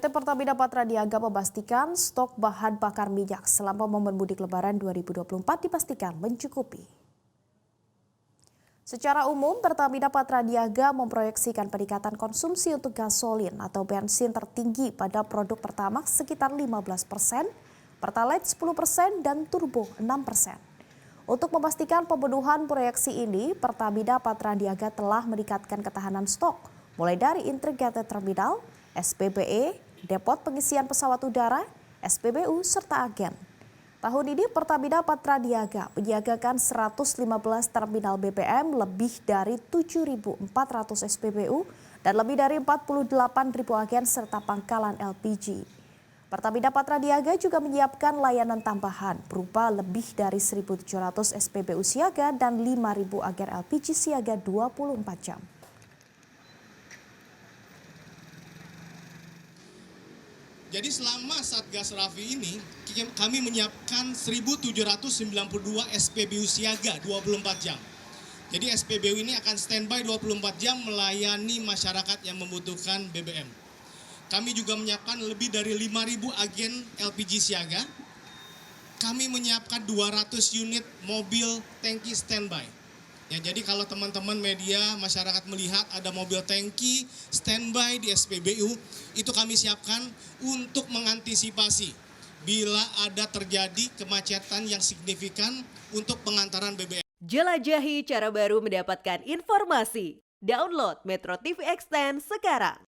PT Pertamina Patra Niaga memastikan stok bahan bakar minyak selama momen mudik Lebaran 2024 dipastikan mencukupi. Secara umum, Pertamina Patra Niaga memproyeksikan peningkatan konsumsi untuk gasolin atau bensin tertinggi pada produk Pertamax sekitar 15%, Pertalite 10%, dan Turbo 6%. Untuk memastikan pemenuhan proyeksi ini, Pertamina Patra Niaga telah meningkatkan ketahanan stok, mulai dari integrated terminal, SPBE, depot pengisian pesawat udara, SPBU, serta agen. Tahun ini Pertamina Patra Niaga menyiagakan 115 terminal BBM, lebih dari 7.400 SPBU, dan lebih dari 48.000 agen serta pangkalan LPG. Pertamina Patra Niaga juga menyiapkan layanan tambahan berupa lebih dari 1.700 SPBU siaga dan 5.000 agen LPG siaga 24 jam. Jadi selama Satgas Rafi ini kami menyiapkan 1.792 SPBU siaga 24 jam. Jadi SPBU ini akan standby 24 jam melayani masyarakat yang membutuhkan BBM. Kami juga menyiapkan lebih dari 5.000 agen LPG siaga. Kami menyiapkan 200 unit mobil tangki standby. Ya, jadi kalau teman-teman media masyarakat melihat ada mobil tangki standby di SPBU, itu kami siapkan untuk mengantisipasi bila ada terjadi kemacetan yang signifikan untuk pengantaran BBM. Jelajahi cara baru mendapatkan informasi. Download Metro TV Extend sekarang.